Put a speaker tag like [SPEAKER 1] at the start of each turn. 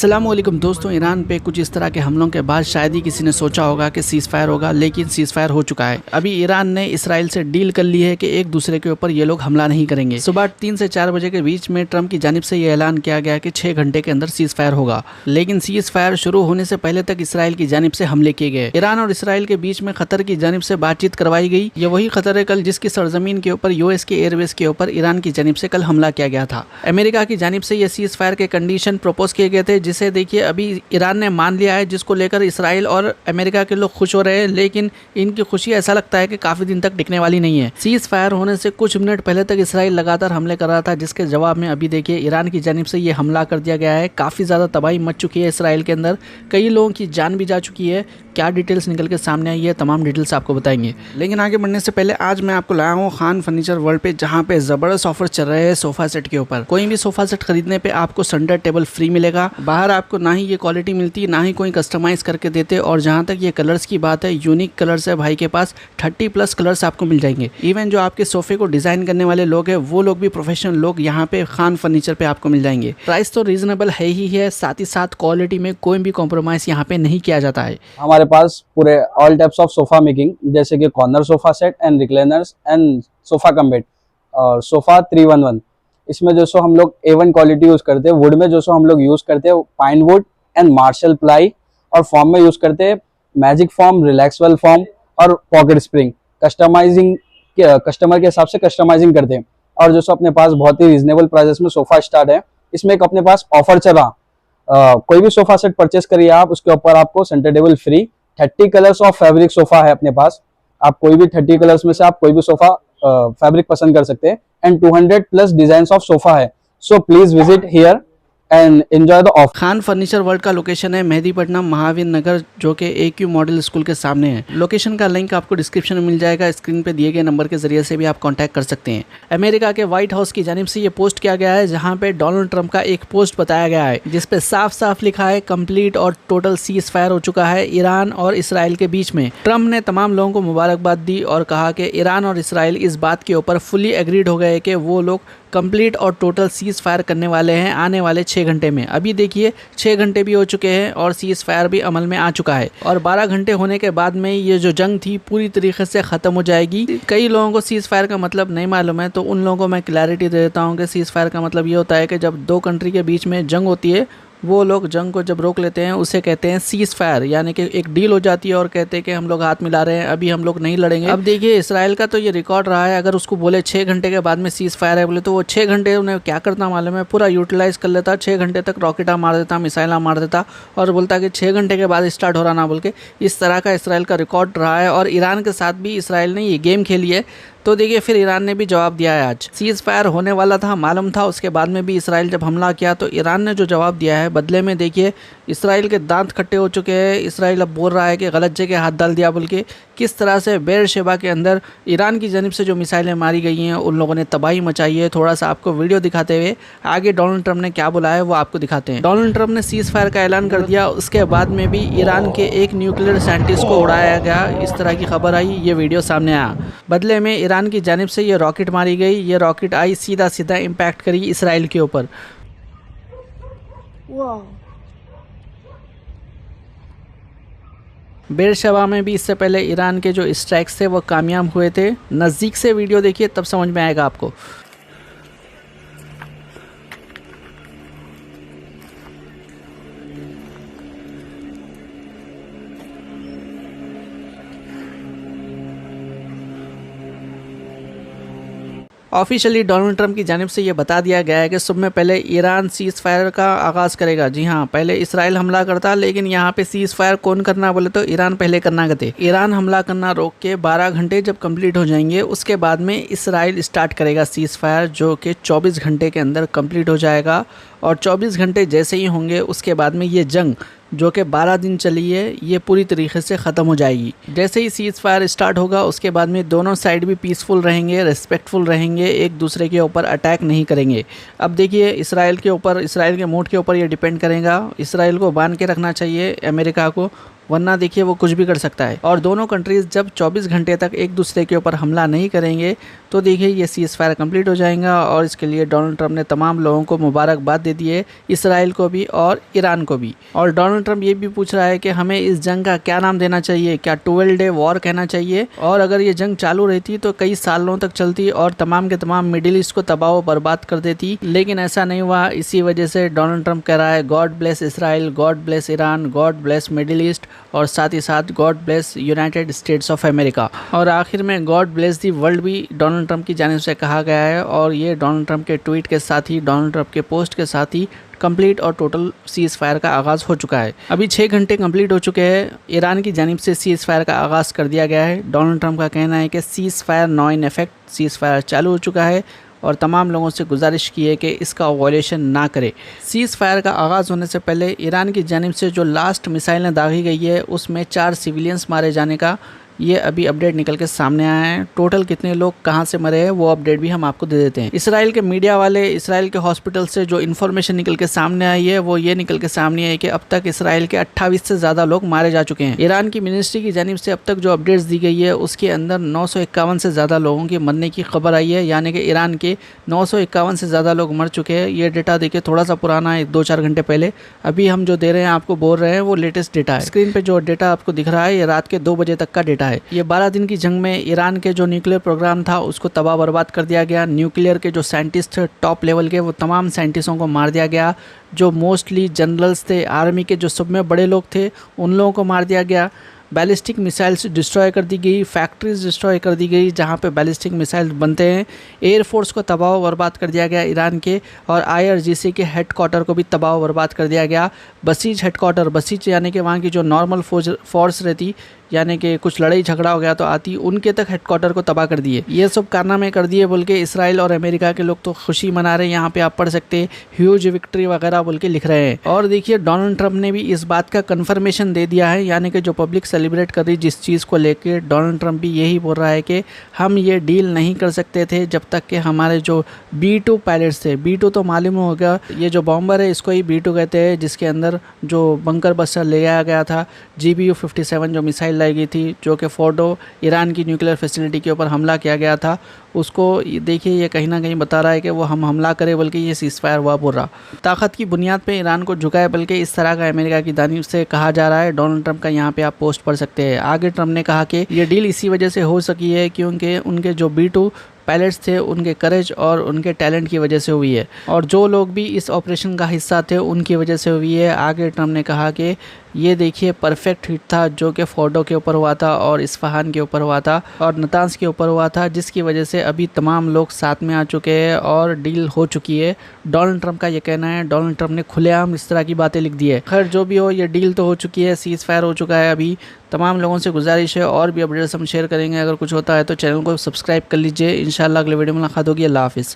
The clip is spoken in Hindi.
[SPEAKER 1] अस्सलामुअलैकुम दोस्तों, ईरान पे कुछ इस तरह के हमलों के बाद शायद ही किसी ने सोचा होगा कि सीज़ फायर होगा, लेकिन सीज़ फायर हो चुका है। अभी ईरान ने इसराइल से डील कर ली है कि एक दूसरे के ऊपर ये लोग हमला नहीं करेंगे। सुबह 3 से 4 बजे के बीच में ट्रंप की जानिब से ये ऐलान किया गया कि 6 घंटे के अंदर सीज़ फायर होगा, लेकिन सीज़ फायर शुरू होने से पहले तक इसराइल की जानिब से हमले किए गए। ईरान और इसराइल के बीच में कतर की जानिब से बातचीत करवाई गई। ये वही कतर है कल जिसकी सरजमीन के ऊपर यूएस के एयरवेज के ऊपर ईरान की जानिब से कल हमला किया गया था। अमेरिका की जानिब से ये सीज़ फायर के कंडीशन प्रपोज किए गए थे, जिसे देखिए अभी ईरान ने मान लिया है, जिसको लेकर इसराइल और अमेरिका के लोग खुश हो रहे हैं। लेकिन इनकी खुशी ऐसा लगता है कि काफी दिन तक टिकने वाली नहीं है। सीज फायर होने से कुछ मिनट पहले तक इसराइल लगातार हमले कर रहा था, जिसके जवाब में अभी देखिए ईरान की जानिब से ये हमला कर दिया गया है। काफी ज्यादा तबाही मच चुकी है इसराइल के अंदर, कई लोगों की जान भी जा चुकी है। क्या डिटेल्स निकल के सामने आई है, तमाम डिटेल्स आपको बताएंगे। लेकिन आगे बढ़ने से पहले आज मैं आपको लाया हूँ खान फर्नीचर वर्ल्ड पे, जहाँ पे जबरदस्त ऑफर चल रहे हैं सोफा सेट के ऊपर। कोई भी सोफा सेट खरीदने पे आपको सेंटर टेबल फ्री मिलेगा। बाहर आपको ना ही ये क्वालिटी मिलती, ना ही कोई कस्टमाइज करके देते। और जहाँ तक ये कलर्स की बात है, यूनिक कलर्स है भाई के पास, 30+ कलर्स आपको मिल जाएंगे। इवन जो आपके सोफे को डिजाइन करने वाले लोग हैं, वो लोग भी प्रोफेशनल लोग यहाँ पे खान फर्नीचर पे आपको मिल जाएंगे। प्राइस तो रीजनेबल है ही है, साथ ही साथ क्वालिटी में कोई भी कॉम्प्रोमाइज यहाँ पे नहीं किया जाता है।
[SPEAKER 2] हमारे पास पूरे all types of sofa making, जैसे कि corner sofa set and recliners and sofa cum bed और सोफा 311। इसमें जो सो हम लोग A1 क्वालिटी यूज करते हैं। वुड में जो सो हम लोग यूज करते हैं pine wood and Marshall ply, और फॉर्म में यूज करते हैं मैजिक फॉर्म, रिलैक्सवेल फॉर्म और पॉकेट स्प्रिंग। कस्टमाइजिंग कस्टमर के हिसाब से कस्टमाइजिंग करते हैं। और जो सो अपने पास बहुत ही रीजनेबल प्राइसेस में सोफा स्टार्ट है। इसमें एक अपने पास ऑफर चला, कोई भी सोफा सेट परचेस करिए आप, उसके ऊपर आपको centre table free. 30 colours of fabric sofa है अपने पास। आप कोई भी 30 कलर्स में से आप कोई भी सोफा फैब्रिक पसंद कर सकते हैं। एंड 200+ डिजाइन्स ऑफ सोफा है। So please visit here and enjoy the offer.
[SPEAKER 1] Khan furniture world का लोकेशन है मेहदीपट्टनम महावीर नगर, जो कि AQ मॉडल स्कूल के सामने है। लोकेशन का लिंक आपको डिस्क्रिप्शन में मिल जाएगा। स्क्रीन पे दिए गए नंबर के जरिए से भी आप कांटेक्ट कर सकते हैं। अमेरिका के व्हाइट हाउस की जानिब से ये पोस्ट किया गया है, जहां पे डोनाल्ड ट्रंप का एक पोस्ट बताया गया है, जिसपे साफ साफ लिखा है कंप्लीट और टोटल सीज फायर हो चुका है ईरान और इसराइल के बीच में। ट्रंप ने तमाम लोगों को मुबारकबाद दी और कहा कि ईरान और इसराइल इस बात के ऊपर फुली एग्रीड हो गए कि वो लोग कंप्लीट और टोटल सीज फायर करने वाले हैं आने वाले 6 घंटे में। अभी देखिए 6 घंटे भी हो चुके हैं और सीज फायर भी अमल में आ चुका है, और 12 घंटे होने के बाद में ये जो जंग थी पूरी तरीके से ख़त्म हो जाएगी। कई लोगों को सीज फायर का मतलब नहीं मालूम है, तो उन लोगों को मैं क्लैरिटी दे देता हूँ कि सीज फायर का मतलब ये होता है कि जब 2 कंट्री के बीच में जंग होती है, वो लोग जंग को जब रोक लेते हैं उसे कहते हैं सीज फायर, यानी कि एक डील हो जाती है और कहते हैं कि हम लोग हाथ मिला रहे हैं, अभी हम लोग नहीं लड़ेंगे। अब देखिए इसराइल का तो ये रिकॉर्ड रहा है, अगर उसको बोले 6 घंटे के बाद में सीज फायर है बोले, तो वो 6 घंटे उन्हें क्या करना मालूम है, पूरा यूटिलाइज कर लेता। 6 घंटे तक रॉकेटा मार देता, मिसाइला मार देता, और बोलता कि 6 घंटे के बाद स्टार्ट हो रहा ना बोल के। इस तरह का इसराइल का रिकॉर्ड रहा है, और ईरान के साथ भी इसराइल ने ये गेम खेली है। तो देखिए फिर ईरान ने भी जवाब दिया है। आज सीज फायर होने वाला था, मालूम था, उसके बाद में भी इसराइल जब हमला किया तो ईरान ने जो जवाब दिया है बदले में, देखिए इसराइल के दांत खट्टे हो चुके हैं। इसराइल अब बोल रहा है कि गलत जगह हाथ डाल दिया बोल के। किस तरह से बेरशेबा के अंदर ईरान की जानिब से जो मिसाइलें मारी गई हैं, उन लोगों ने तबाही मचाई है। थोड़ा सा आपको वीडियो दिखाते हुए आगे डोनाल्ड ट्रंप ने क्या बोला है वो आपको दिखाते हैं। डोनाल्ड ट्रंप ने सीज फायर का ऐलान कर दिया, उसके बाद में भी ईरान के एक न्यूक्लियर साइंटिस्ट को उड़ाया गया, इस तरह की खबर आई, ये वीडियो सामने आया। बदले में ईरान की जानिब से ये रॉकेट मारी गई। ये रॉकेट आई, सीधा सीधा इम्पैक्ट करी इसराइल के ऊपर। बेरशेबा में भी इससे पहले ईरान के जो स्ट्राइक्स थे वो कामयाब हुए थे। नज़दीक से वीडियो देखिए तब समझ में आएगा आपको। ऑफिशियली डोनाल्ड ट्रंप की जानिब से ये बता दिया गया है कि सुबह में पहले ईरान सीज फायर का आगाज़ करेगा। जी हाँ, पहले इसराइल हमला करता, लेकिन यहाँ पे सीज फायर कौन करना बोले तो ईरान पहले करना कहते। ईरान हमला करना रोक के 12 घंटे जब कंप्लीट हो जाएंगे, उसके बाद में इसराइल स्टार्ट करेगा सीज फायर, जो कि 24 घंटे के अंदर कंप्लीट हो जाएगा। और 24 घंटे जैसे ही होंगे उसके बाद में ये जंग जो कि 12 दिन चली है, ये पूरी तरीके से ख़त्म हो जाएगी। जैसे ही सीज फायर स्टार्ट होगा उसके बाद में दोनों साइड भी पीसफुल रहेंगे, रिस्पेक्टफुल रहेंगे, एक दूसरे के ऊपर अटैक नहीं करेंगे। अब देखिए इसराइल के ऊपर, इसराइल के मूड के ऊपर ये डिपेंड करेगा। इसराइल को बांध के रखना चाहिए अमेरिका को, वरना देखिए वो कुछ भी कर सकता है। और दोनों कंट्रीज जब 24 घंटे तक एक दूसरे के ऊपर हमला नहीं करेंगे तो देखिए ये सीज़ फायर कंप्लीट हो जाएगा। और इसके लिए डोनाल्ड ट्रंप ने तमाम लोगों को मुबारकबाद दे दी है, इसराइल को भी और ईरान को भी। और डोनाल्ड ट्रंप ये भी पूछ रहा है कि हमें इस जंग का क्या नाम देना चाहिए, क्या 12 डे वॉर कहना चाहिए। और अगर ये जंग चालू रहती तो कई सालों तक चलती और तमाम के तमाम मिडिल ईस्ट को तबाह व बर्बाद कर देती, लेकिन ऐसा नहीं हुआ। इसी वजह से डोनाल्ड ट्रंप कह रहा है God bless Israel, God bless Iran, God bless middle east और साथ ही साथ God bless United states of America. और आखिर में गॉड ब्लेस दी वर्ल्ड भी डोनाल्ड ट्रंप की जानिब से कहा गया है। और ये डोनाल्ड ट्रंप के ट्वीट के साथ ही, डोनाल्ड ट्रंप के पोस्ट के साथ ही कंप्लीट और टोटल सीज़ फायर का आगाज़ हो चुका है। अभी 6 घंटे कंप्लीट हो चुके हैं। ईरान की जानिब से सीज़ फायर का आगाज़ कर दिया गया है। डोनाल्ड ट्रंप का कहना है कि seize fire now in effect, seize fire चालू हो चुका है और तमाम लोगों से गुजारिश की है कि इसका वॉयलेशन ना करे। सीज़ फायर का आगाज़ होने से पहले ईरान की जानिब से जो लास्ट मिसाइलें दागी गई है उसमें 4 सिविलियंस मारे जाने का ये अभी अपडेट निकल के सामने आया है। टोटल कितने लोग कहां से मरे हैं वो अपडेट भी हम आपको दे देते हैं। इसराइल के मीडिया वाले, इसराइल के हॉस्पिटल से जो इन्फॉर्मेशन निकल के सामने आई है वो ये निकल के सामने आई है कि अब तक इसराइल के 28 से ज़्यादा लोग मारे जा चुके हैं। ईरान की मिनिस्ट्री की जानिब से अब तक जो अपडेट्स दी गई है उसके अंदर 951 से ज़्यादा लोगों के मरने की खबर आई है, यानी कि ईरान के 951 से ज़्यादा लोग मर चुके हैं। ये डेटा देखिए थोड़ा सा पुराना है, 2-4 घंटे पहले। अभी हम जो दे रहे हैं आपको बोल रहे हैं वो लेटेस्ट डेटा है। स्क्रीन पे जो डेटा आपको दिख रहा है ये रात के 2 बजे तक का डेटा है। ये 12 दिन की जंग में ईरान के जो न्यूक्लियर प्रोग्राम था उसको तबाह बर्बाद कर दिया गया। न्यूक्लियर के जो साइंटिस्ट थे टॉप लेवल के, वो तमाम साइंटिस्टों को मार दिया गया। जो मोस्टली जनरल्स थे, आर्मी के जो सब में बड़े लोग थे, उन लोगों को मार दिया गया। बैलिस्टिक मिसाइल्स डिस्ट्रॉय कर दी गई, फैक्ट्रीज डिस्ट्रॉय कर दी गई जहाँ पे बैलिस्टिक मिसाइल बनते हैं। एयरफोर्स को तबाह बर्बाद कर दिया गया ईरान के, और IRGC के हेडक्वार्टर को भी तबाह बर्बाद कर दिया गया। बसीज हेडक्वार्टर, बसीज यानी कि वहाँ की जो नॉर्मल फोर्स रहती, यानी कि कुछ लड़ाई झगड़ा हो गया तो आती, उनके तक हेडक्वार्टर को तबाह कर दिए। ये सब कारनामे कर दिए बोल के इसराइल और अमेरिका के लोग तो खुशी मना रहे हैं। यहाँ पे आप पढ़ सकते हैं ह्यूज विक्ट्री वगैरह बोल के लिख रहे हैं। और देखिए डोनाल्ड ट्रंप ने भी इस बात का कन्फर्मेशन दे दिया है, यानी कि जो पब्लिक सेलिब्रेट कर रही जिस चीज़ को लेके, डोनाल्ड ट्रंप भी यही बोल रहा है कि हम ये डील नहीं कर सकते थे जब तक कि हमारे जो B-2 पायलट्स थे, B-2 तो मालूम होगा ये जो बॉम्बर है इसको ही B-2 कहते हैं, जिसके अंदर जो बंकर बस्टर ले आया गया था, GBU-57 जो मिसाइल लाई गई थी, जो कि फोर्डो ईरान की न्यूक्लियर फैसिलिटी के ऊपर हमला किया गया था, उसको देखिए ये कहीं ना कहीं बता रहा है कि वो हम हमला करे बल्कि ये सीज़ फायर हुआ बोल रहा। ताकत की बुनियाद पे ईरान को झुकाए बल्कि इस तरह का अमेरिका की जानिब से कहा जा रहा है। डोनाल्ड ट्रंप का यहाँ पे आप पोस्ट पढ़ सकते हैं। आगे ट्रंप ने कहा कि ये डील इसी वजह से हो सकी है क्योंकि उनके जो B-2 पायलट्स थे उनके करेज और उनके टैलेंट की वजह से हुई है, और जो लोग भी इस ऑपरेशन का हिस्सा थे उनकी वजह से हुई है। आगे ट्रंप ने कहा कि ये देखिए परफेक्ट हिट था जो कि फोर्डो के ऊपर हुआ था और इस्फहान के ऊपर हुआ था और नतांज के ऊपर हुआ था, जिसकी वजह से अभी तमाम लोग साथ में आ चुके हैं और डील हो चुकी है। डोनाल्ड ट्रंप का ये कहना है। डोनाल्ड ट्रंप ने खुलेआम इस तरह की बातें लिख दी है। खैर जो भी हो, ये डील तो हो चुकी है, सीज़ फायर हो चुका है। अभी तमाम लोगों से गुजारिश है और भी अपडेट्स हम शेयर करेंगे। अगर कुछ होता है तो चैनल को सब्सक्राइब कर लीजिए। इंशाल्लाह अगले वीडियो में मुलाकात होगी। अल्लाह हाफिज़।